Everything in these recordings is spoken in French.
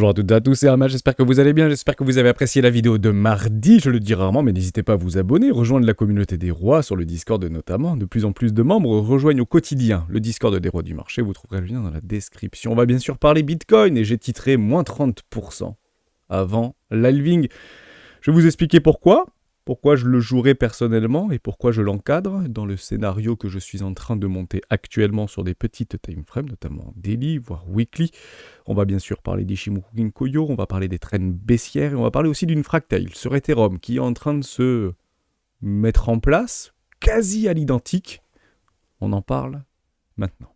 Bonjour à toutes et à tous, c'est Ahmad, j'espère que vous allez bien, j'espère que vous avez apprécié la vidéo de mardi, je le dis rarement, mais n'hésitez pas à vous abonner, rejoindre la communauté des rois sur le Discord notamment, de plus en plus de membres rejoignent au quotidien le Discord des rois du marché, vous trouverez le lien dans la description. On va bien sûr parler Bitcoin et j'ai titré moins 30% avant l'halving. Je vais vous expliquer pourquoi je le jouerai personnellement et pourquoi je l'encadre dans le scénario que je suis en train de monter actuellement sur des petites timeframes, notamment daily, voire weekly. On va bien sûr parler d'Ishimoku Ginkoyo, on va parler des trends baissières et on va parler aussi d'une fractale sur Ethereum qui est en train de se mettre en place, quasi à l'identique. On en parle maintenant.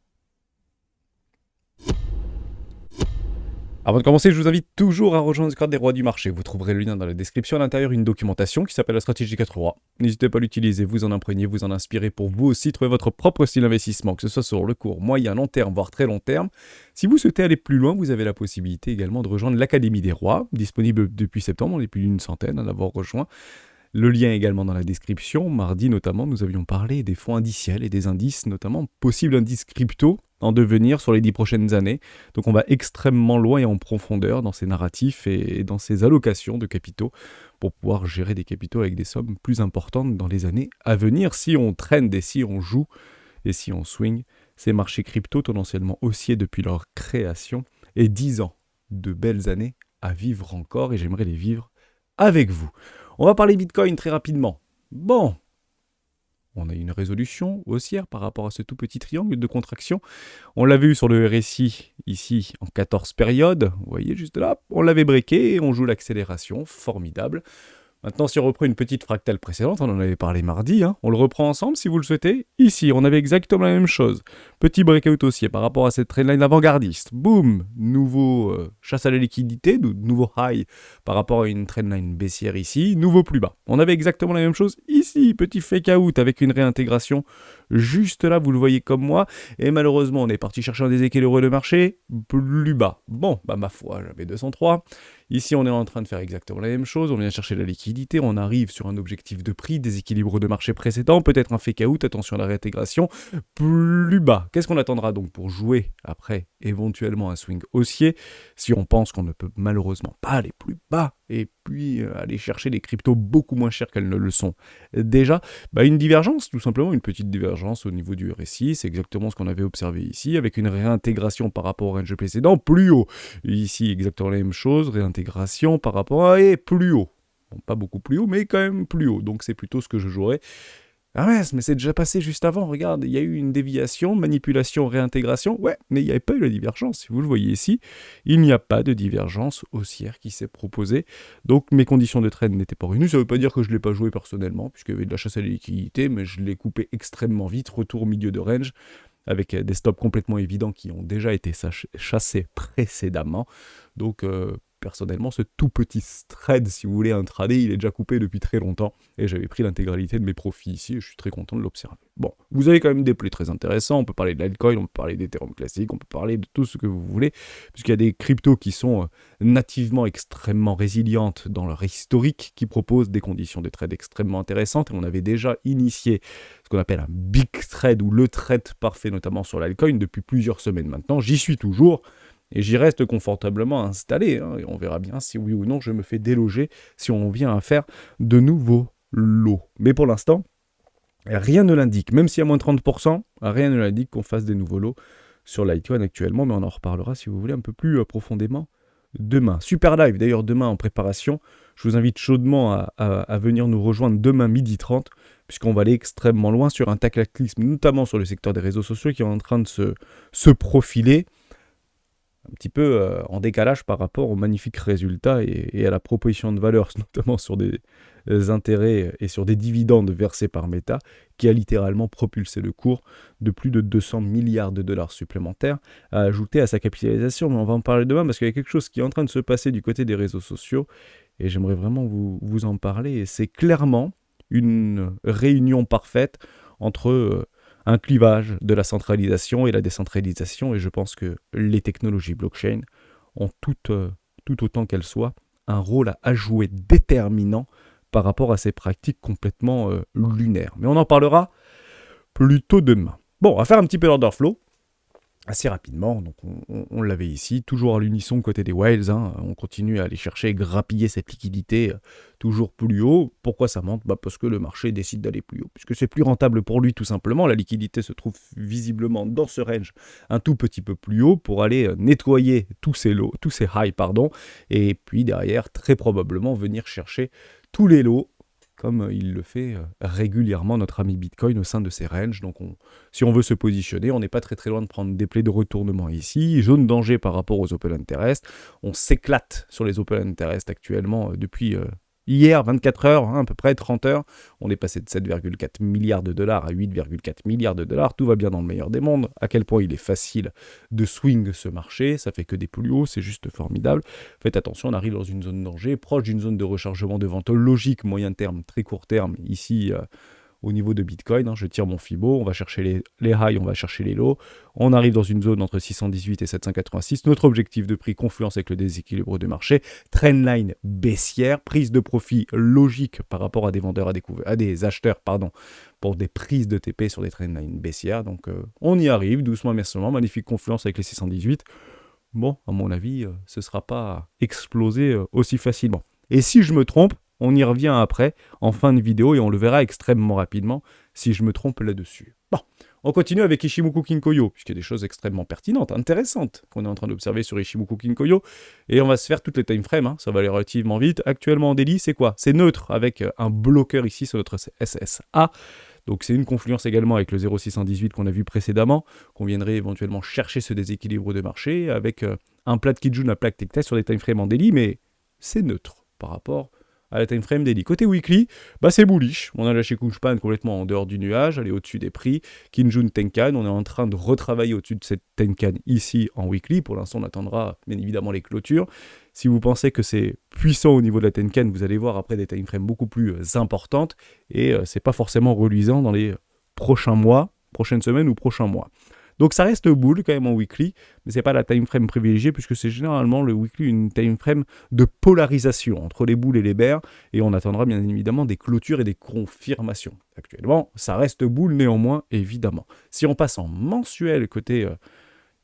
Avant de commencer, je vous invite toujours à rejoindre le Discord des rois du marché. Vous trouverez le lien dans la description. À l'intérieur, une documentation qui s'appelle la stratégie 4 rois. N'hésitez pas à l'utiliser, vous en imprégner, vous en inspirer pour vous aussi trouver votre propre style d'investissement, que ce soit sur le court, moyen, long terme, voire très long terme. Si vous souhaitez aller plus loin, vous avez la possibilité également de rejoindre l'Académie des rois, disponible depuis septembre. On est plus d'une centaine à l'avoir rejoint. Le lien est également dans la description. Mardi notamment, nous avions parlé des fonds indiciels et des indices, notamment possibles indices crypto en devenir sur les 10 prochaines années. Donc on va extrêmement loin et en profondeur dans ces narratifs et dans ces allocations de capitaux pour pouvoir gérer des capitaux avec des sommes plus importantes dans les années à venir si on traîne et si on joue et si on swing ces marchés crypto tendanciellement haussiers depuis leur création et 10 ans de belles années à vivre encore et j'aimerais les vivre avec vous. On va parler Bitcoin très rapidement. Bon, on a une résolution haussière par rapport à ce tout petit triangle de contraction. On l'avait eu sur le RSI, ici, en 14 périodes. Vous voyez, juste là, on l'avait breaké et on joue l'accélération. Formidable. Maintenant, si on reprend une petite fractale précédente, on en avait parlé mardi, on le reprend ensemble si vous le souhaitez. Ici, on avait exactement la même chose. Petit breakout haussier par rapport à cette trendline avant-gardiste. Boum, nouveau chasse à la liquidité, nouveau high par rapport à une trendline baissière ici, nouveau plus bas. On avait exactement la même chose ici, petit fake out avec une réintégration juste là, vous le voyez comme moi. Et malheureusement, on est parti chercher un déséquilibre de marché plus bas. Bon, bah ma foi, j'avais 203. Ici, on est en train de faire exactement la même chose. On vient chercher la liquidité, on arrive sur un objectif de prix, déséquilibre de marché précédent, peut-être un fake out, attention à la réintégration, plus bas. Qu'est-ce qu'on attendra donc pour jouer après éventuellement un swing haussier si on pense qu'on ne peut malheureusement pas aller plus bas et puis aller chercher des cryptos beaucoup moins chers qu'elles ne le sont déjà, une divergence, tout simplement une petite divergence au niveau du RSI, c'est exactement ce qu'on avait observé ici, avec une réintégration par rapport au range précédent, plus haut. Ici, exactement la même chose, réintégration par rapport à et plus haut. Bon, pas beaucoup plus haut, mais quand même plus haut, donc c'est plutôt ce que je jouerais. Ah ouais, mais c'est déjà passé juste avant, regarde, il y a eu une déviation, manipulation, réintégration, ouais, mais il n'y avait pas eu la divergence, si vous le voyez ici, il n'y a pas de divergence haussière qui s'est proposée, donc mes conditions de trade n'étaient pas revenues, ça ne veut pas dire que je ne l'ai pas joué personnellement, puisqu'il y avait de la chasse à la liquidité, mais je l'ai coupé extrêmement vite, retour au milieu de range, avec des stops complètement évidents qui ont déjà été chassés précédemment, donc personnellement, ce tout petit trade, si vous voulez, intraday, il est déjà coupé depuis très longtemps. Et j'avais pris l'intégralité de mes profits ici et je suis très content de l'observer. Bon, vous avez quand même des plays très intéressants. On peut parler de l'altcoin, on peut parler d'Ethereum classique, on peut parler de tout ce que vous voulez. Puisqu'il y a des cryptos qui sont nativement extrêmement résilientes dans leur historique, qui proposent des conditions de trade extrêmement intéressantes. Et on avait déjà initié ce qu'on appelle un big trade ou le trade parfait, notamment sur l'altcoin, depuis plusieurs semaines maintenant. J'y suis toujours. Et j'y reste confortablement installé, et on verra bien si oui ou non je me fais déloger si on vient à faire de nouveaux lots. Mais pour l'instant, rien ne l'indique, même s'il y a moins de 30%, rien ne l'indique qu'on fasse des nouveaux lots sur Litecoin actuellement, mais on en reparlera si vous voulez un peu plus profondément demain. Super live d'ailleurs demain en préparation, je vous invite chaudement à venir nous rejoindre demain 12h30, puisqu'on va aller extrêmement loin sur un cataclysme, notamment sur le secteur des réseaux sociaux qui est en train de se profiler, un petit peu en décalage par rapport aux magnifiques résultats et à la proposition de valeur, notamment sur des intérêts et sur des dividendes versés par Meta, qui a littéralement propulsé le cours de plus de 200 milliards de dollars supplémentaires à ajouter à sa capitalisation. Mais on va en parler demain parce qu'il y a quelque chose qui est en train de se passer du côté des réseaux sociaux et j'aimerais vraiment vous en parler. Et c'est clairement une réunion parfaite entre un clivage de la centralisation et la décentralisation, et je pense que les technologies blockchain ont tout autant qu'elles soient un rôle à jouer déterminant par rapport à ces pratiques complètement lunaires. Mais on en parlera plutôt demain. Bon, on va faire un petit peu l'order flow. assez rapidement. Donc on l'avait ici, toujours à l'unisson côté des whales. On continue à aller chercher, grappiller cette liquidité toujours plus haut. Pourquoi ça monte? Parce que le marché décide d'aller plus haut, puisque c'est plus rentable pour lui tout simplement. La liquidité se trouve visiblement dans ce range un tout petit peu plus haut pour aller nettoyer tous ces lows, tous ces highs, pardon, et puis derrière très probablement venir chercher tous les lows comme il le fait régulièrement notre ami Bitcoin au sein de ses ranges. Donc si on veut se positionner, on n'est pas très très loin de prendre des plays de retournement ici. Zone danger par rapport aux open interest. On s'éclate sur les open interest actuellement depuis hier, 24 heures, à peu près 30 heures. On est passé de 7,4 milliards de dollars à 8,4 milliards de dollars. Tout va bien dans le meilleur des mondes. À quel point il est facile de swing ce marché. Ça fait que des plus hauts, c'est juste formidable. Faites attention, on arrive dans une zone danger, proche d'une zone de rechargement de vente logique, moyen terme, très court terme, ici au niveau de Bitcoin. Je tire mon Fibo, on va chercher les highs, on va chercher les lows. On arrive dans une zone entre 618 et 786. Notre objectif de prix, confluence avec le déséquilibre de marché, trendline baissière, prise de profit logique par rapport à des vendeurs, à des acheteurs, pour des prises de TP sur des trendlines baissières. Donc on y arrive, doucement mais sûrement, magnifique confluence avec les 618. Bon, à mon avis, ce ne sera pas explosé aussi facilement. Et si je me trompe, on y revient après, en fin de vidéo, et on le verra extrêmement rapidement, si je me trompe là-dessus. Bon, on continue avec Ichimoku Kinkoyo, puisqu'il y a des choses extrêmement pertinentes, intéressantes, qu'on est en train d'observer sur Ichimoku Kinkoyo, et on va se faire toutes les time frames, ça va aller relativement vite. Actuellement en daily, c'est quoi? C'est neutre, avec un bloqueur ici sur notre SSA. Donc c'est une confluence également avec le 0,618 qu'on a vu précédemment, qu'on viendrait éventuellement chercher ce déséquilibre de marché, avec un plat de Kijun, un plat de test sur des time frames en daily, mais c'est neutre par rapport à la time frame daily. Côté weekly, c'est bullish. On a lâché Kunspan complètement en dehors du nuage, elle est au-dessus des prix. Kinjun Tenkan, on est en train de retravailler au-dessus de cette Tenkan ici en weekly. Pour l'instant, on attendra bien évidemment les clôtures. Si vous pensez que c'est puissant au niveau de la Tenkan, vous allez voir après des time frames beaucoup plus importantes et c'est pas forcément reluisant dans les prochains mois, prochaines semaines ou prochains mois. Donc ça reste bull quand même en weekly, mais c'est pas la time frame privilégiée puisque c'est généralement le weekly une time frame de polarisation entre les bulls et les bears et on attendra bien évidemment des clôtures et des confirmations. Actuellement, ça reste bull néanmoins évidemment. Si on passe en mensuel côté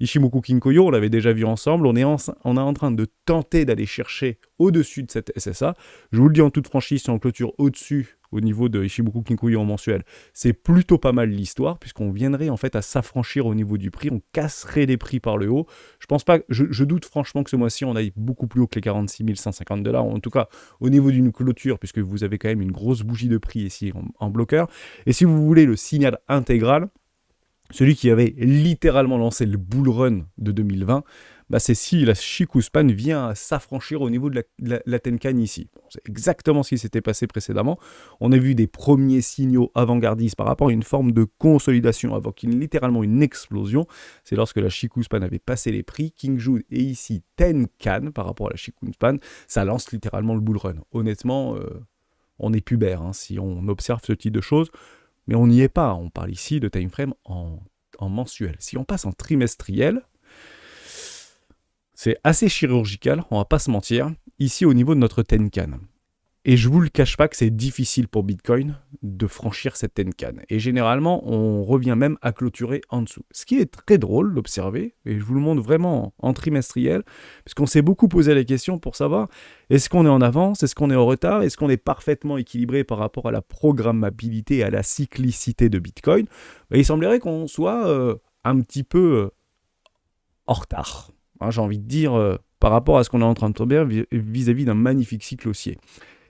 Ichimoku Kinkoyo, on l'avait déjà vu ensemble, on est en train de tenter d'aller chercher au-dessus de cette SSA. Je vous le dis en toute franchise, si on clôture au-dessus au niveau de Ichimoku Kinkoyo en mensuel, c'est plutôt pas mal l'histoire, puisqu'on viendrait en fait à s'affranchir au niveau du prix, on casserait les prix par le haut. Je pense pas, je doute franchement que ce mois-ci on aille beaucoup plus haut que les 46 150 $, en tout cas au niveau d'une clôture, puisque vous avez quand même une grosse bougie de prix ici en bloqueur. Et si vous voulez le signal intégral, celui qui avait littéralement lancé le bull run de 2020, c'est si la Shikuspan vient s'affranchir au niveau de la Tenkan ici. Bon, c'est exactement ce qui s'était passé précédemment. On a vu des premiers signaux avant-gardistes par rapport à une forme de consolidation avant littéralement une explosion. C'est lorsque la Shikuspan avait passé les prix. Kingjun et ici Tenkan par rapport à la Shikuspan. Ça lance littéralement le bull run. Honnêtement, on est pubère si on observe ce type de choses. Mais on n'y est pas, on parle ici de time frame en mensuel. Si on passe en trimestriel, c'est assez chirurgical, on va pas se mentir, ici au niveau de notre Tenkan. Et je vous le cache pas que c'est difficile pour Bitcoin de franchir cette Tenkan. Et généralement, on revient même à clôturer en dessous. Ce qui est très drôle d'observer, et je vous le montre vraiment en trimestriel, puisqu'on s'est beaucoup posé la question pour savoir est-ce qu'on est en avance, est-ce qu'on est en retard, est-ce qu'on est parfaitement équilibré par rapport à la programmabilité et à la cyclicité de Bitcoin. Il semblerait qu'on soit un petit peu en retard. J'ai envie de dire, par rapport à ce qu'on est en train de tomber vis-à-vis d'un magnifique cycle haussier.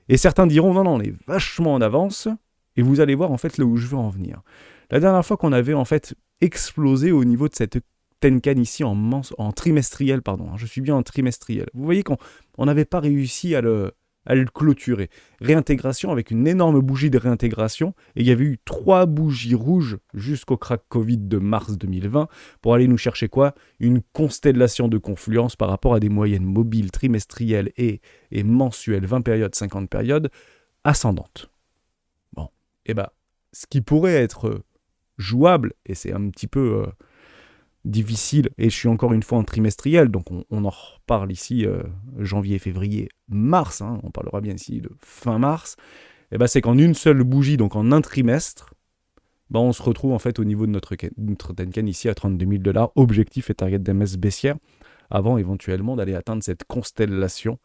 Et certains diront, non, on est vachement en avance, et vous allez voir en fait là où je veux en venir. La dernière fois qu'on avait en fait explosé au niveau de cette Tenkan ici en trimestriel, je suis bien en trimestriel. Vous voyez qu'on n'avait pas réussi à le clôturer. Réintégration avec une énorme bougie de réintégration, et il y avait eu 3 bougies rouges jusqu'au crack Covid de mars 2020 pour aller nous chercher quoi? Une constellation de confluence par rapport à des moyennes mobiles trimestrielles et mensuelles, 20 périodes, 50 périodes, ascendantes. Bon, et ce qui pourrait être jouable, et c'est un petit peu difficile, et je suis encore une fois en trimestriel, donc on en reparle ici janvier, février, mars, on parlera bien ici de fin mars, c'est qu'en une seule bougie, donc en un trimestre, bah, on se retrouve en fait au niveau de notre Tenkan ici à 32 000 $, objectif et target d'MS baissière, avant éventuellement d'aller atteindre cette constellation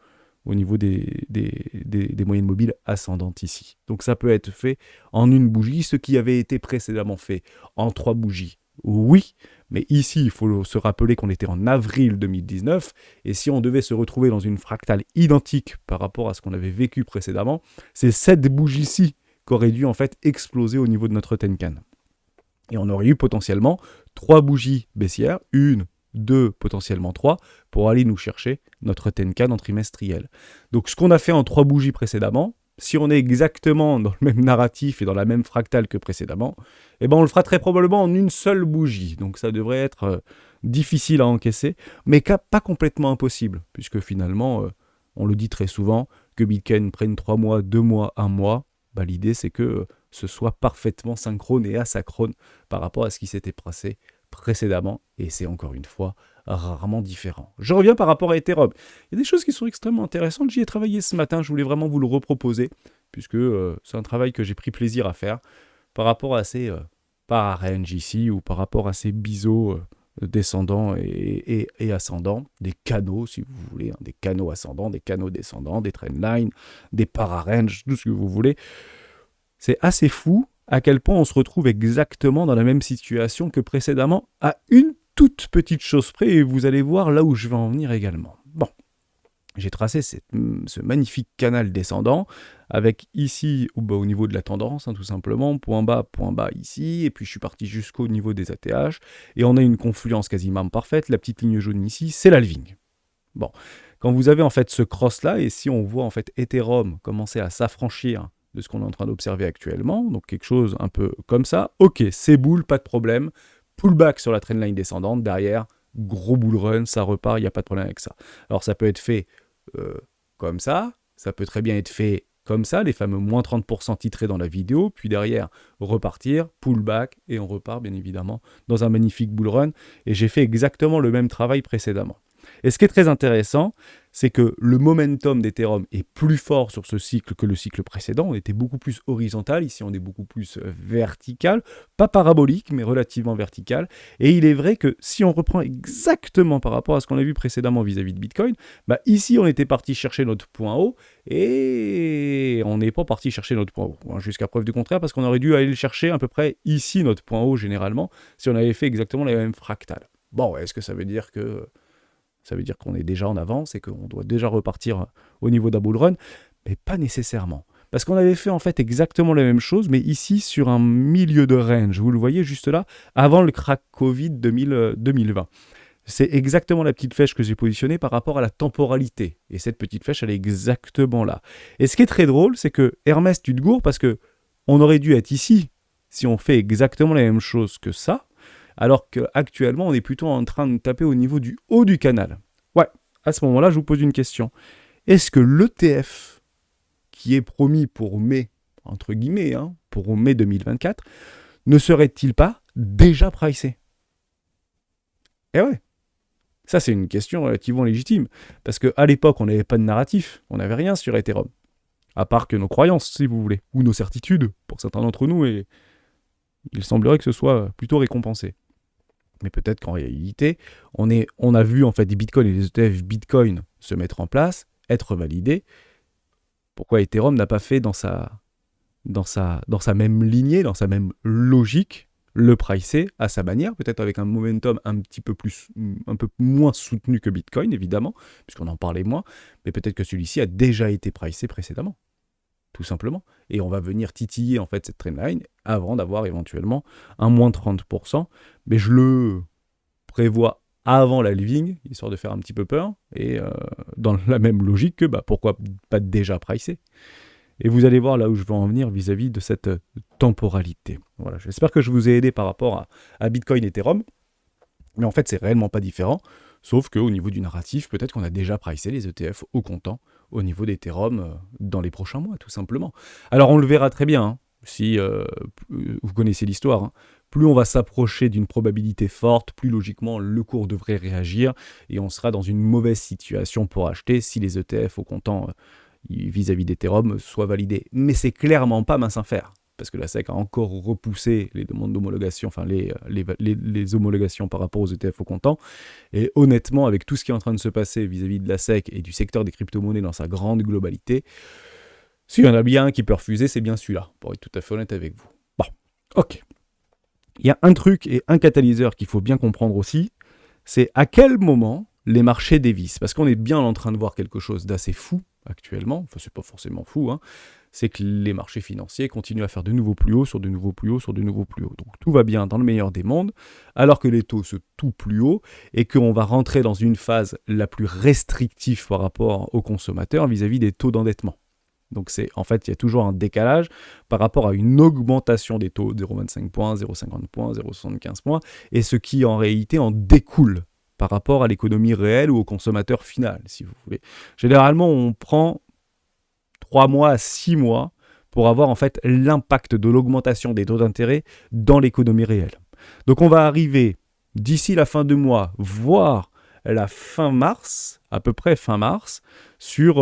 au niveau des moyennes mobiles ascendantes ici. Donc ça peut être fait en une bougie, ce qui avait été précédemment fait en 3 bougies. Oui, mais ici, il faut se rappeler qu'on était en avril 2019, et si on devait se retrouver dans une fractale identique par rapport à ce qu'on avait vécu précédemment, c'est cette bougie-ci qui aurait dû en fait exploser au niveau de notre Tenkan. Et on aurait eu potentiellement 3 bougies baissières, 1, 2, potentiellement 3, pour aller nous chercher notre Tenkan en trimestriel. Donc ce qu'on a fait en 3 bougies précédemment, si on est exactement dans le même narratif et dans la même fractale que précédemment, eh ben on le fera très probablement en une seule bougie. Donc ça devrait être difficile à encaisser, mais pas complètement impossible, puisque finalement, on le dit très souvent, que Bitcoin prenne 3 mois, 2 mois, 1 mois, bah, l'idée c'est que ce soit parfaitement synchrone et asynchrone par rapport à ce qui s'était passé précédemment, et c'est encore une fois rarement différent. Je reviens par rapport à Ethereum. Il y a des choses qui sont extrêmement intéressantes. J'y ai travaillé ce matin, je voulais vraiment vous le reproposer, puisque c'est un travail que j'ai pris plaisir à faire par rapport à ces para-range ici, ou par rapport à ces biseaux descendants et ascendants, des canaux si vous voulez, hein, des canaux ascendants, des canaux descendants, des trendlines, des para-range, tout ce que vous voulez. C'est assez fou à quel point on se retrouve exactement dans la même situation que précédemment, à une toute petite chose près, et vous allez voir là où je vais en venir également. Bon, j'ai tracé ce magnifique canal descendant, avec ici, au niveau de la tendance, hein, tout simplement, point bas ici, et puis je suis parti jusqu'au niveau des ATH, et on a une confluence quasiment parfaite. La petite ligne jaune ici, c'est l'halving. Bon, quand vous avez en fait ce cross-là, et si on voit en fait Ethereum commencer à s'affranchir de ce qu'on est en train d'observer actuellement, donc quelque chose un peu comme ça, ok, c'est bull, pas de problème, pullback sur la trendline descendante, derrière, gros bull run, ça repart, il n'y a pas de problème avec ça. Alors ça peut être fait comme ça peut très bien être fait comme ça, les fameux moins 30% titrés dans la vidéo, puis derrière, repartir, pullback, et on repart bien évidemment dans un magnifique bull run, et j'ai fait exactement le même travail précédemment. Et ce qui est très intéressant, c'est que le momentum d'Ethereum est plus fort sur ce cycle que le cycle précédent. On était beaucoup plus horizontal, ici on est beaucoup plus vertical, pas parabolique, mais relativement vertical. Et il est vrai que si on reprend exactement par rapport à ce qu'on a vu précédemment vis-à-vis de Bitcoin, bah ici on était parti chercher notre point haut, et on n'est pas parti chercher notre point haut, jusqu'à preuve du contraire, parce qu'on aurait dû aller le chercher à peu près ici, notre point haut généralement, si on avait fait exactement les mêmes fractales. Bon, est-ce que ça veut dire que... Ça veut dire qu'on est déjà en avance et qu'on doit déjà repartir au niveau d'un bull run, mais pas nécessairement. Parce qu'on avait fait en fait exactement la même chose, mais ici sur un milieu de range. Vous le voyez juste là, avant le crack Covid 2020. C'est exactement la petite flèche que j'ai positionnée par rapport à la temporalité. Et cette petite flèche, elle est exactement là. Et ce qui est très drôle, c'est que Hermès, tu te gourres parce que on aurait dû être ici si on fait exactement la même chose que ça. Alors qu'actuellement, on est plutôt en train de taper au niveau du haut du canal. Ouais, à ce moment-là, je vous pose une question. Est-ce que l'ETF qui est promis pour mai, entre guillemets, pour mai 2024, ne serait-il pas déjà pricé? Eh ouais, ça c'est une question relativement légitime, parce qu'à l'époque, on n'avait pas de narratif, on n'avait rien sur Ethereum, à part que nos croyances, si vous voulez, ou nos certitudes, pour certains d'entre nous, et il semblerait que ce soit plutôt récompensé. Mais peut-être qu'en réalité, on a vu en fait des bitcoins et des ETF bitcoin se mettre en place, être validés. Pourquoi Ethereum n'a pas fait dans sa même lignée, dans sa même logique, le pricer à sa manière, peut-être avec un momentum un peu moins soutenu que Bitcoin, évidemment, puisqu'on en parlait moins, mais peut-être que celui-ci a déjà été pricé précédemment. Tout simplement. Et on va venir titiller en fait cette trendline avant d'avoir éventuellement un moins 30%. Mais je le prévois avant la halving, histoire de faire un petit peu peur, et dans la même logique que pourquoi pas déjà pricer. Et vous allez voir là où je veux en venir vis-à-vis de cette temporalité. Voilà, j'espère que je vous ai aidé par rapport à Bitcoin et Ethereum. Mais en fait, c'est réellement pas différent, sauf qu'au niveau du narratif, peut-être qu'on a déjà pricé les ETF au comptant au niveau d'Ethereum dans les prochains mois, tout simplement. Alors, on le verra très bien, si vous connaissez l'histoire. Plus on va s'approcher d'une probabilité forte, plus logiquement le cours devrait réagir, et on sera dans une mauvaise situation pour acheter si les ETF au comptant vis-à-vis d'Ethereum soient validés. Mais c'est clairement pas mince à faire. parce que la SEC a encore repoussé les demandes d'homologation, enfin les homologations par rapport aux ETF au comptant. Et honnêtement, avec tout ce qui est en train de se passer vis-à-vis de la SEC et du secteur des crypto-monnaies dans sa grande globalité, s'il y en a bien un qui peut refuser, c'est bien celui-là, pour être tout à fait honnête avec vous. Bon, ok. Il y a un truc et un catalyseur qu'il faut bien comprendre aussi, c'est à quel moment les marchés dévissent. Parce qu'on est bien en train de voir quelque chose d'assez fou actuellement, enfin c'est pas forcément fou, hein, c'est que les marchés financiers continuent à faire de nouveaux plus hauts sur de nouveaux plus hauts sur de nouveaux plus hauts. Donc tout va bien dans le meilleur des mondes, alors que les taux se tout plus haut et qu'on va rentrer dans une phase la plus restrictive par rapport aux consommateurs vis-à-vis des taux d'endettement. Donc en fait, il y a toujours un décalage par rapport à une augmentation des taux, 0,25 points, 0,50 points, 0,75 points, et ce qui en réalité en découle par rapport à l'économie réelle ou au consommateur final, si vous voulez. Généralement, on prend 3 mois à 6 mois pour avoir en fait l'impact de l'augmentation des taux d'intérêt dans l'économie réelle. Donc on va arriver d'ici la fin du mois, voire la fin mars, à peu près fin mars, sur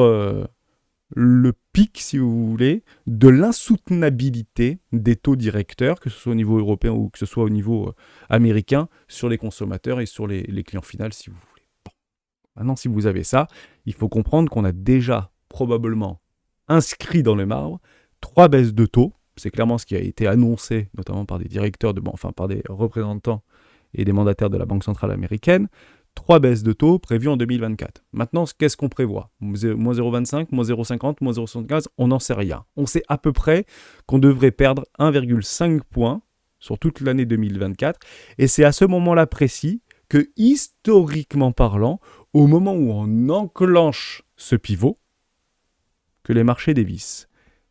le pic, si vous voulez, de l'insoutenabilité des taux directeurs, que ce soit au niveau européen ou que ce soit au niveau américain, sur les consommateurs et sur les clients finaux, si vous voulez. Bon. Maintenant, si vous avez ça, il faut comprendre qu'on a déjà probablement inscrit dans le marbre 3 baisses de taux. C'est clairement ce qui a été annoncé, notamment par des directeurs par des représentants et des mandataires de la Banque centrale américaine. 3 baisses de taux prévues en 2024. Maintenant, qu'est-ce qu'on prévoit ? Moins 0,25, moins 0,50, moins 0,75, on n'en sait rien. On sait à peu près qu'on devrait perdre 1,5 points sur toute l'année 2024. Et c'est à ce moment-là précis que, historiquement parlant, au moment où on enclenche ce pivot, que les marchés dévissent.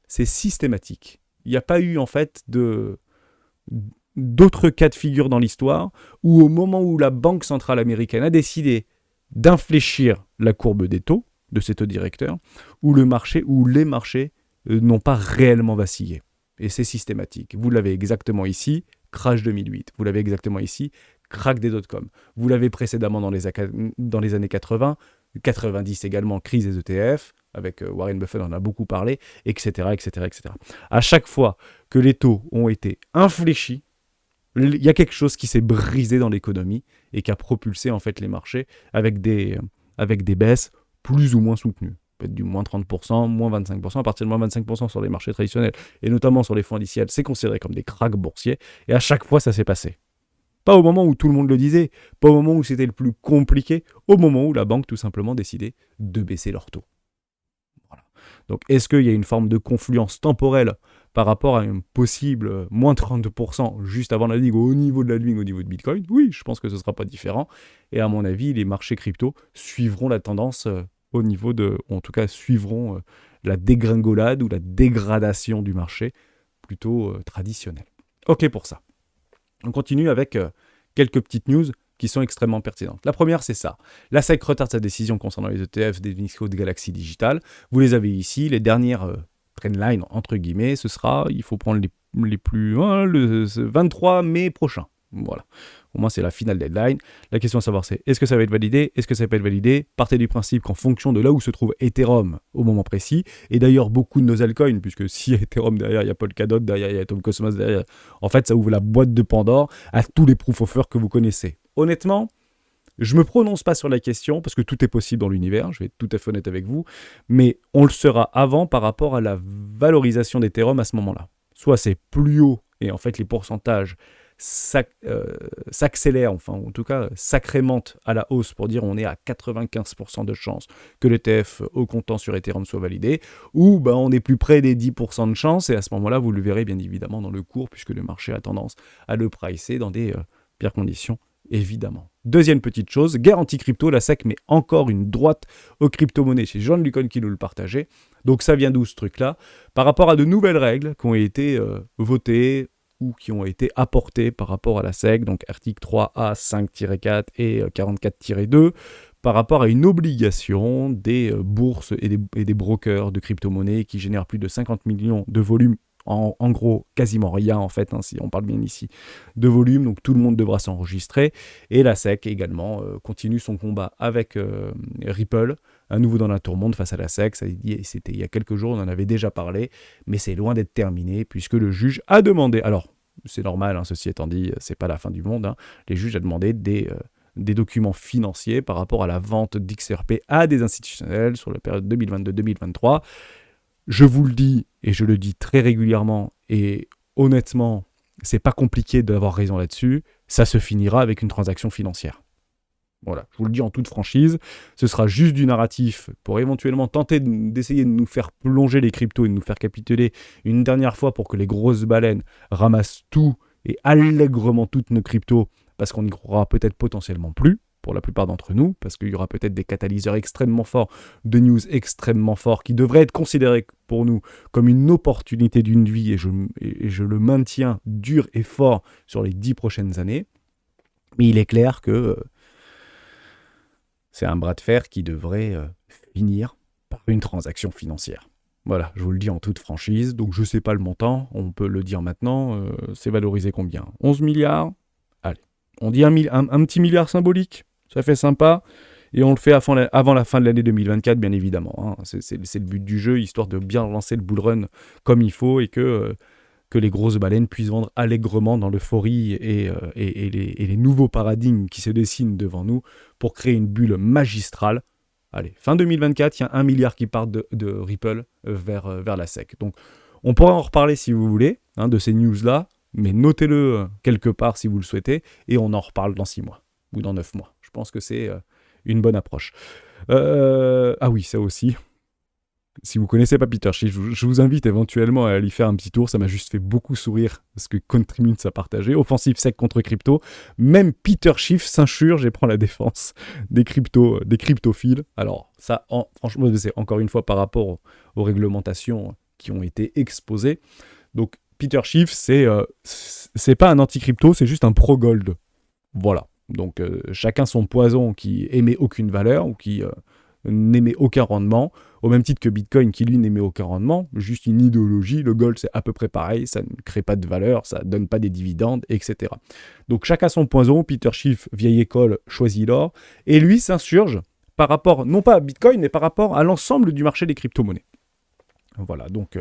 C'est systématique. Il n'y a pas eu en fait d'autres cas de figure dans l'histoire où au moment où la Banque centrale américaine a décidé d'infléchir la courbe des taux, de ces taux directeurs, où les marchés n'ont pas réellement vacillé. Et c'est systématique. Vous l'avez exactement ici, crash 2008. Vous l'avez exactement ici, crack des dot-com. Vous l'avez précédemment dans les années 80, 90 également, crise des ETF, avec Warren Buffett en a beaucoup parlé, etc., etc., etc. À chaque fois que les taux ont été infléchis, il y a quelque chose qui s'est brisé dans l'économie et qui a propulsé en fait les marchés avec des baisses plus ou moins soutenues. Peut-être du moins 30%, moins 25%, à partir de moins 25% sur les marchés traditionnels, et notamment sur les fonds indiciels, c'est considéré comme des cracks boursiers, et à chaque fois ça s'est passé. Pas au moment où tout le monde le disait, pas au moment où c'était le plus compliqué, au moment où la banque tout simplement décidait de baisser leurs taux. Voilà. Donc est-ce qu'il y a une forme de confluence temporelle par rapport à un possible moins 32% juste avant la ligue, au niveau de la ligue, au niveau de Bitcoin? Oui, je pense que ce ne sera pas différent. Et à mon avis, les marchés crypto suivront la tendance au niveau en tout cas, suivront la dégringolade ou la dégradation du marché plutôt traditionnel. Ok pour ça. On continue avec quelques petites news qui sont extrêmement pertinentes. La première, c'est ça. La SEC retarde sa décision concernant les ETF des Nisco de Galaxy Digital. Vous les avez ici, les dernières trendlines, entre guillemets, ce sera, il faut prendre les plus... le 23 mai prochain. Voilà. Au moins, c'est la finale deadline. La question à savoir, c'est est-ce que ça va être validé? Est-ce que ça peut être validé? Partez du principe qu'en fonction de là où se trouve Ethereum au moment précis, et d'ailleurs beaucoup de nos altcoins, puisque si y a Ethereum derrière, il y a Polkadot, derrière, il y a Atom Cosmos derrière, en fait, ça ouvre la boîte de Pandore à tous les proof of work que vous connaissez. Honnêtement, je ne me prononce pas sur la question, parce que tout est possible dans l'univers, je vais être tout à fait honnête avec vous, mais on le sera avant par rapport à la valorisation d'Ethereum à ce moment-là. Soit c'est plus haut, et en fait les pourcentages s'accélère, enfin en tout cas sacrémente à la hausse pour dire on est à 95% de chance que l'ETF au comptant sur Ethereum soit validé, ou on est plus près des 10% de chance, et à ce moment-là vous le verrez bien évidemment dans le cours, puisque le marché a tendance à le pricer dans des pires conditions, évidemment. Deuxième petite chose, guerre anti-crypto, la SEC met encore une droite aux crypto-monnaies. C'est John Lucon qui nous le partageait. Donc ça vient d'où ce truc-là? Par rapport à de nouvelles règles qui ont été votées ou qui ont été apportées par rapport à la SEC, donc article 3A 5-4 et 44-2, par rapport à une obligation des bourses et des brokers de crypto-monnaies qui génèrent plus de 50 millions de volume En gros, quasiment rien en fait, si on parle bien ici de volume, donc tout le monde devra s'enregistrer. Et la SEC également continue son combat avec Ripple, à nouveau dans la tourmente face à la SEC. C'était il y a quelques jours, on en avait déjà parlé, mais c'est loin d'être terminé puisque le juge a demandé, alors c'est normal, ceci étant dit, c'est pas la fin du monde, les juges ont demandé des documents financiers par rapport à la vente d'XRP à des institutionnels sur la période 2022-2023. Je vous le dis, et je le dis très régulièrement, et honnêtement, c'est pas compliqué d'avoir raison là-dessus, ça se finira avec une transaction financière. Voilà, je vous le dis en toute franchise, ce sera juste du narratif pour éventuellement tenter d'essayer de nous faire plonger les cryptos et de nous faire capituler une dernière fois pour que les grosses baleines ramassent tout et allègrement toutes nos cryptos, parce qu'on n'y croira peut-être potentiellement plus, pour la plupart d'entre nous, parce qu'il y aura peut-être des catalyseurs extrêmement forts, de news extrêmement forts, qui devraient être considérés pour nous comme une opportunité d'une vie, et je le maintiens dur et fort sur les 10 prochaines années. Mais il est clair que c'est un bras de fer qui devrait finir par une transaction financière. Voilà, je vous le dis en toute franchise, donc je ne sais pas le montant, on peut le dire maintenant, c'est valorisé combien ? 11 milliards ? Allez, on dit un petit milliard symbolique ? Ça fait sympa, et on le fait avant la fin de l'année 2024, bien évidemment. C'est le but du jeu, histoire de bien lancer le bull run comme il faut, et que les grosses baleines puissent vendre allègrement dans l'euphorie et les nouveaux paradigmes qui se dessinent devant nous pour créer une bulle magistrale. Allez, fin 2024, il y a 1 milliard qui part de Ripple vers la SEC. Donc, on pourra en reparler si vous voulez, de ces news-là, mais notez-le quelque part si vous le souhaitez, et on en reparle dans 6 mois ou dans 9 mois. Je pense que c'est une bonne approche. Ah oui, ça aussi. Si vous connaissez pas Peter Schiff, je vous invite éventuellement à aller y faire un petit tour. Ça m'a juste fait beaucoup sourire ce que Contrimints a partagé. Offensive sec contre crypto. Même Peter Schiff s'insurge et prend la défense des cryptophiles. Alors ça, franchement, c'est encore une fois par rapport aux réglementations qui ont été exposées. Donc Peter Schiff, c'est pas un anti-crypto, c'est juste un pro-gold. Voilà. Donc chacun son poison qui émet aucune valeur ou qui n'émet aucun rendement, au même titre que Bitcoin qui lui n'émet aucun rendement, juste une idéologie. Le gold c'est à peu près pareil, ça ne crée pas de valeur, ça ne donne pas des dividendes, etc. Donc chacun son poison. Peter Schiff, vieille école, choisit l'or, et lui s'insurge par rapport, non pas à Bitcoin, mais par rapport à l'ensemble du marché des crypto-monnaies. Voilà, donc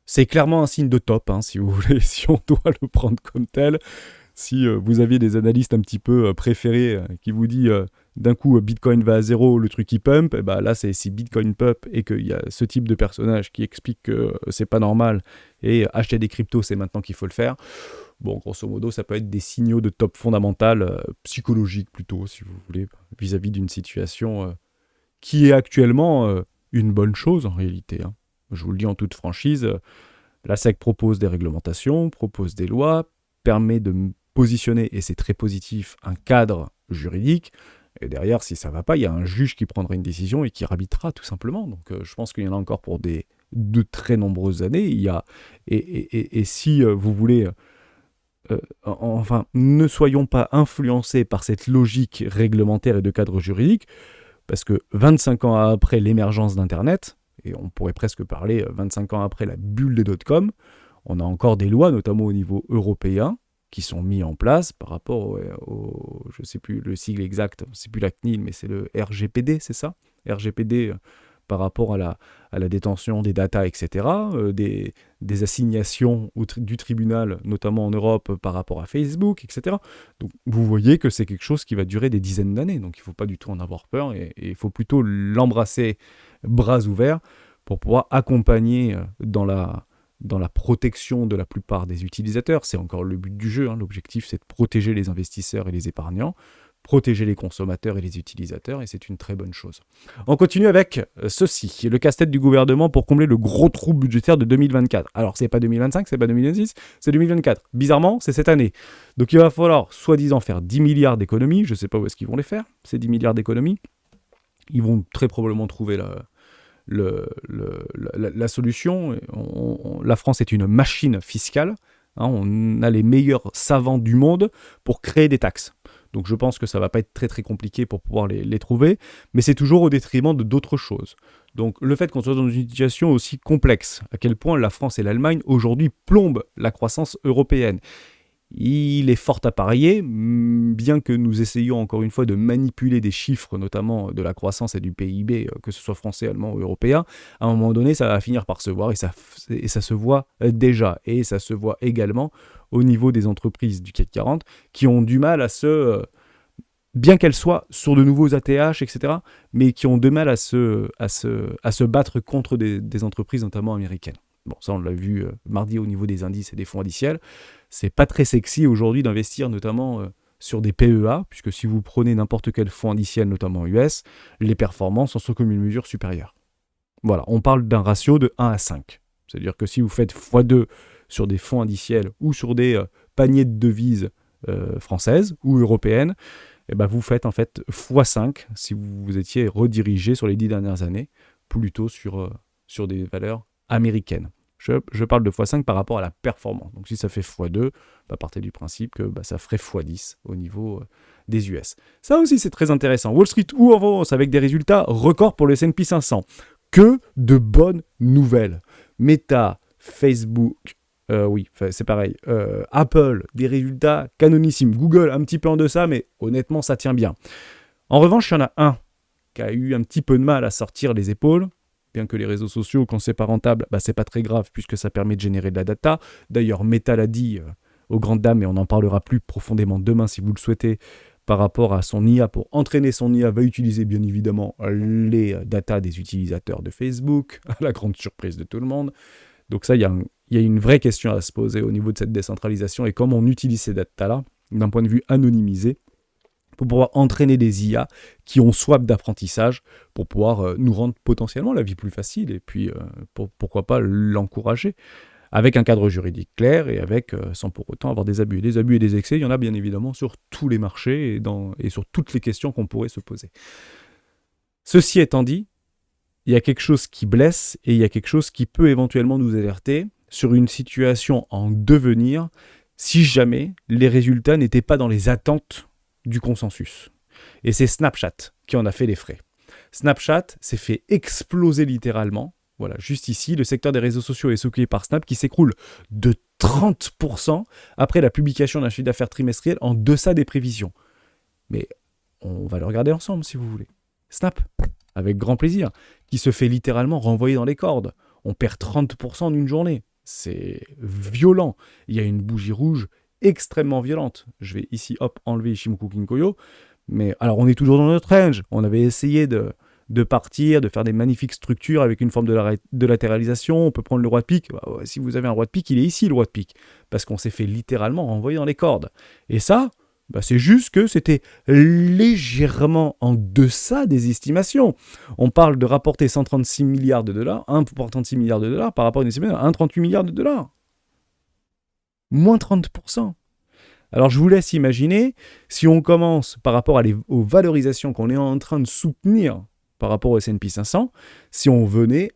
c'est clairement un signe de top, si vous voulez, si on doit le prendre comme tel. Si vous aviez des analystes un petit peu préférés qui vous disent d'un coup Bitcoin va à zéro, le truc il pump, et là c'est si Bitcoin pump et qu'il y a ce type de personnage qui explique que c'est pas normal et acheter des cryptos c'est maintenant qu'il faut le faire. Bon, grosso modo, ça peut être des signaux de top fondamental, psychologique plutôt, si vous voulez, vis-à-vis d'une situation qui est actuellement une bonne chose en réalité. Je vous le dis en toute franchise, la SEC propose des réglementations, propose des lois, permet de positionner, et c'est très positif, un cadre juridique. Et derrière, si ça ne va pas, il y a un juge qui prendra une décision et qui arbitrera tout simplement. Donc je pense qu'il y en a encore pour de très nombreuses années. Et si vous voulez... ne soyons pas influencés par cette logique réglementaire et de cadre juridique, parce que 25 ans après l'émergence d'Internet, et on pourrait presque parler 25 ans après la bulle des dot-com, on a encore des lois, notamment au niveau européen, qui sont mis en place par rapport au je ne sais plus le sigle exact, c'est plus la CNIL, mais c'est le RGPD, c'est ça ? RGPD par rapport à la détention des datas, etc., des assignations du tribunal, notamment en Europe, par rapport à Facebook, etc. Donc vous voyez que c'est quelque chose qui va durer des dizaines d'années, donc il ne faut pas du tout en avoir peur, et il faut plutôt l'embrasser bras ouverts pour pouvoir accompagner dans la protection de la plupart des utilisateurs. C'est encore le but du jeu, l'objectif c'est de protéger les investisseurs et les épargnants, protéger les consommateurs et les utilisateurs, et c'est une très bonne chose. On continue avec ceci, le casse-tête du gouvernement pour combler le gros trou budgétaire de 2024. Alors c'est pas 2025, c'est pas 2026, c'est 2024. Bizarrement, c'est cette année. Donc il va falloir soi-disant faire 10 milliards d'économies, je sais pas où est-ce qu'ils vont les faire, ces 10 milliards d'économies. Ils vont très probablement trouver la solution. La France est une machine fiscale, on a les meilleurs savants du monde pour créer des taxes. Donc je pense que ça va pas être très très compliqué pour pouvoir les trouver, mais c'est toujours au détriment de d'autres choses. Donc le fait qu'on soit dans une situation aussi complexe, à quel point la France et l'Allemagne aujourd'hui plombent la croissance européenne, il est fort à parier, bien que nous essayions encore une fois de manipuler des chiffres, notamment de la croissance et du PIB, que ce soit français, allemand ou européen, à un moment donné, ça va finir par se voir, et ça se voit déjà, et ça se voit également au niveau des entreprises du CAC 40, qui ont du mal à bien qu'elles soient sur de nouveaux ATH, etc., mais qui ont du mal à se battre contre des entreprises, notamment américaines. Bon, ça on l'a vu mardi au niveau des indices et des fonds indiciels. C'est pas très sexy aujourd'hui d'investir notamment sur des PEA, puisque si vous prenez n'importe quel fonds indiciel, notamment US, les performances en sont comme une mesure supérieure. Voilà, on parle d'un ratio de 1 à 5. C'est-à-dire que si vous faites x2 sur des fonds indiciels ou sur des paniers de devises françaises ou européennes, eh ben vous faites en fait x5 si vous étiez redirigé sur les 10 dernières années, plutôt sur des valeurs américaines. Je parle de x5 par rapport à la performance. Donc si ça fait x2, partez du principe que ça ferait x10 au niveau des US. Ça aussi c'est très intéressant. Wall Street ou en avance avec des résultats records pour le S&P 500. Que de bonnes nouvelles. Meta, Facebook, oui, c'est pareil. Apple, des résultats canonissimes. Google, un petit peu en deçà, mais honnêtement, ça tient bien. En revanche, il y en a un qui a eu un petit peu de mal à sortir les épaules. Bien que les réseaux sociaux, quand c'est pas rentable, c'est pas très grave puisque ça permet de générer de la data. D'ailleurs, Meta l'a dit aux grandes dames, et on en parlera plus profondément demain si vous le souhaitez, par rapport à son IA. Pour entraîner son IA, va utiliser bien évidemment les datas des utilisateurs de Facebook, à la grande surprise de tout le monde. Donc ça, il y a une vraie question à se poser au niveau de cette décentralisation et comment on utilise ces datas-là d'un point de vue anonymisé pour pouvoir entraîner des IA qui ont soif d'apprentissage pour pouvoir nous rendre potentiellement la vie plus facile et puis pourquoi pas l'encourager avec un cadre juridique clair et sans pour autant avoir des abus. Des abus et des excès, il y en a bien évidemment sur tous les marchés et sur toutes les questions qu'on pourrait se poser. Ceci étant dit, il y a quelque chose qui blesse et il y a quelque chose qui peut éventuellement nous alerter sur une situation en devenir si jamais les résultats n'étaient pas dans les attentes du consensus. Et c'est Snapchat qui en a fait les frais. Snapchat s'est fait exploser littéralement. Voilà, juste ici, le secteur des réseaux sociaux est secoué par Snap qui s'écroule de 30% après la publication d'un chiffre d'affaires trimestriel en deçà des prévisions. Mais on va le regarder ensemble si vous voulez. Snap, avec grand plaisir, qui se fait littéralement renvoyer dans les cordes. On perd 30% en une journée. C'est violent. Il y a une bougie rouge extrêmement violente. Je vais ici, enlever Ichimoku Kinkoyo. Mais alors, on est toujours dans notre range. On avait essayé de partir, de faire des magnifiques structures avec une forme de latéralisation. On peut prendre le roi de pique. Si vous avez un roi de pique, il est ici, le roi de pique. Parce qu'on s'est fait littéralement renvoyer dans les cordes. Et ça, c'est juste que c'était légèrement en deçà des estimations. On parle de rapporter 136 milliards de dollars, 1,36 milliards de dollars par rapport à une estimation à 1,38 milliards de dollars. Moins 30%. Alors je vous laisse imaginer, si on commence par rapport aux valorisations qu'on est en train de soutenir par rapport au S&P 500, si on venait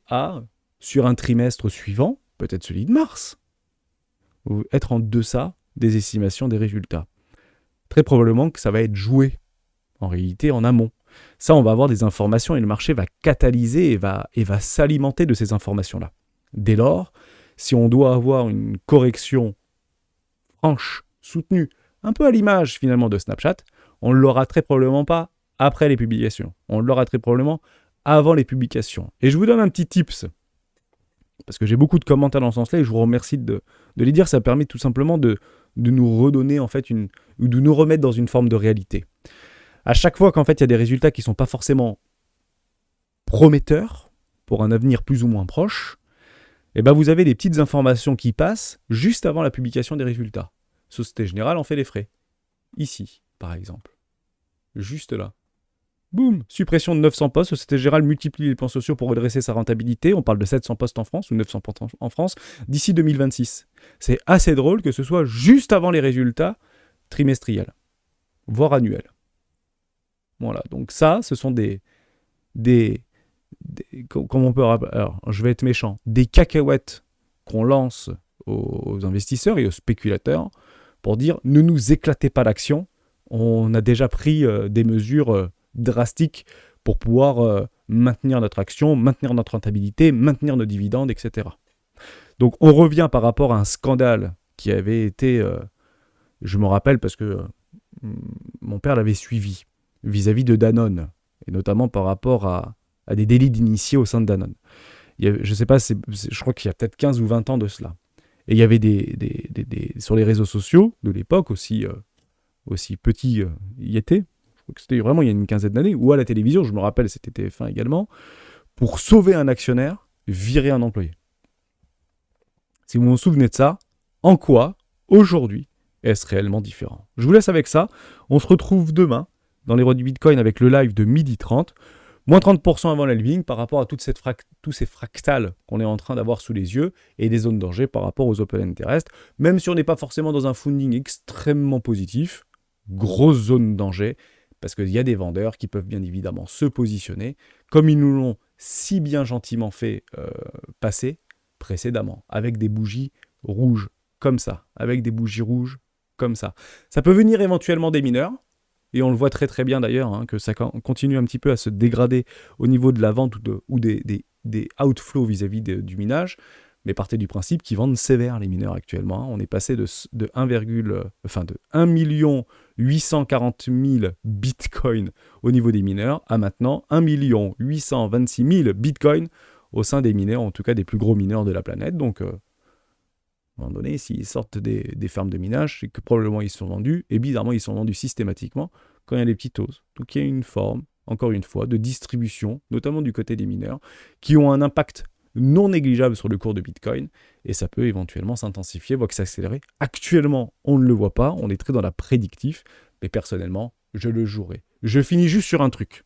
sur un trimestre suivant, peut-être celui de mars, être en deçà des estimations des résultats. Très probablement que ça va être joué, en réalité, en amont. Ça, on va avoir des informations et le marché va catalyser et va s'alimenter de ces informations-là. Dès lors, si on doit avoir une correction franche, soutenue, un peu à l'image finalement de Snapchat, on ne l'aura très probablement pas après les publications. On l'aura très probablement avant les publications. Et je vous donne un petit tips, parce que j'ai beaucoup de commentaires dans ce sens-là et je vous remercie de les dire. Ça permet tout simplement de nous redonner en fait ou de nous remettre dans une forme de réalité. À chaque fois qu'en fait il y a des résultats qui ne sont pas forcément prometteurs pour un avenir plus ou moins proche, vous avez des petites informations qui passent juste avant la publication des résultats. Société Générale en fait les frais. Ici, par exemple. Juste là. Boum, suppression de 900 postes. Société Générale multiplie les plans sociaux pour redresser sa rentabilité. On parle de 700 postes en France ou 900 postes en France d'ici 2026. C'est assez drôle que ce soit juste avant les résultats trimestriels, voire annuels. Voilà, donc ça, ce sont comment on peut rappeler, alors je vais être méchant, des cacahuètes qu'on lance aux investisseurs et aux spéculateurs pour dire ne nous éclatez pas l'action, On a déjà pris des mesures drastiques pour pouvoir maintenir notre action, maintenir notre rentabilité, maintenir nos dividendes, etc. Donc on revient par rapport à un scandale qui avait été, je me rappelle parce que mon père l'avait suivi, vis-à-vis de Danone, et notamment par rapport à des délits d'initiés au sein de Danone. Je sais pas, je crois qu'il y a peut-être 15 ou 20 ans de cela. Et il y avait sur les réseaux sociaux de l'époque, aussi petit y était, je crois que c'était vraiment il y a une quinzaine d'années, ou à la télévision, je me rappelle, c'était TF1 également, pour sauver un actionnaire, virer un employé. Si vous vous souvenez de ça, en quoi, aujourd'hui, est-ce réellement différent? Je vous laisse avec ça. On se retrouve demain dans les rois du Bitcoin avec le live de 12h30. Moins 30% avant l'halving par rapport à tous ces fractales qu'on est en train d'avoir sous les yeux et des zones danger par rapport aux open terrestres. Même si on n'est pas forcément dans un funding extrêmement positif, grosse zone danger, parce qu'il y a des vendeurs qui peuvent bien évidemment se positionner, comme ils nous l'ont si bien gentiment fait passer précédemment, avec des bougies rouges comme ça, avec des bougies rouges comme ça. Ça peut venir éventuellement des mineurs, et on le voit très très bien d'ailleurs, que ça continue un petit peu à se dégrader au niveau de la vente ou des outflows vis-à-vis du minage, mais partez du principe qu'ils vendent sévère les mineurs actuellement. On est passé de 1 840 000 bitcoins au niveau des mineurs à maintenant 1 826 000 bitcoins au sein des mineurs, en tout cas des plus gros mineurs de la planète. Donc, à un moment donné, s'ils sortent des fermes de minage, c'est que probablement ils sont vendus, et bizarrement, ils sont vendus systématiquement quand il y a des petites hausses. Donc, il y a une forme, encore une fois, de distribution, notamment du côté des mineurs, qui ont un impact non négligeable sur le cours de Bitcoin, et ça peut éventuellement s'intensifier, voire s'accélérer. Actuellement, on ne le voit pas, on est très dans la prédictif, mais personnellement, je le jouerai. Je finis juste sur un truc.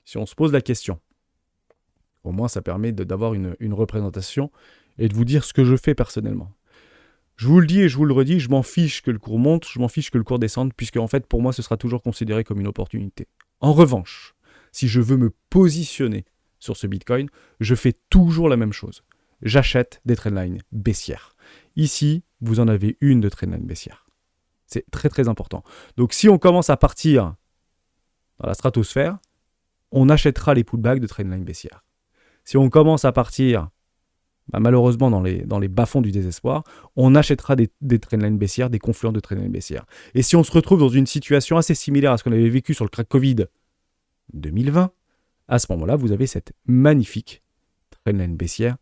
Si on se pose la question, au moins ça permet d'avoir une représentation et de vous dire ce que je fais personnellement. Je vous le dis et je vous le redis, je m'en fiche que le cours monte, je m'en fiche que le cours descende, puisque en fait pour moi ce sera toujours considéré comme une opportunité. En revanche, si je veux me positionner sur ce Bitcoin, je fais toujours la même chose. J'achète des trendlines baissières. Ici, vous en avez une de trendline baissière. C'est très très important. Donc si on commence à partir dans la stratosphère, on achètera les pullbacks de trendline baissière. Si on commence à partir, malheureusement dans les bas-fonds du désespoir, on achètera des trendlines baissières, des confluents de trendlines baissières. Et si on se retrouve dans une situation assez similaire à ce qu'on avait vécu sur le crack Covid 2020, à ce moment-là, vous avez cette magnifique trendline baissière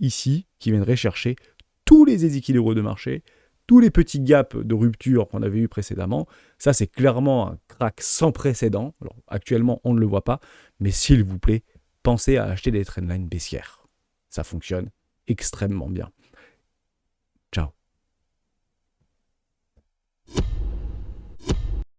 ici qui viendrait chercher tous les déséquilibres de marché, tous les petits gaps de rupture qu'on avait eu précédemment. Ça, c'est clairement un crack sans précédent. Alors, actuellement, on ne le voit pas, mais s'il vous plaît, pensez à acheter des trendlines baissières. Ça fonctionne extrêmement bien. Ciao.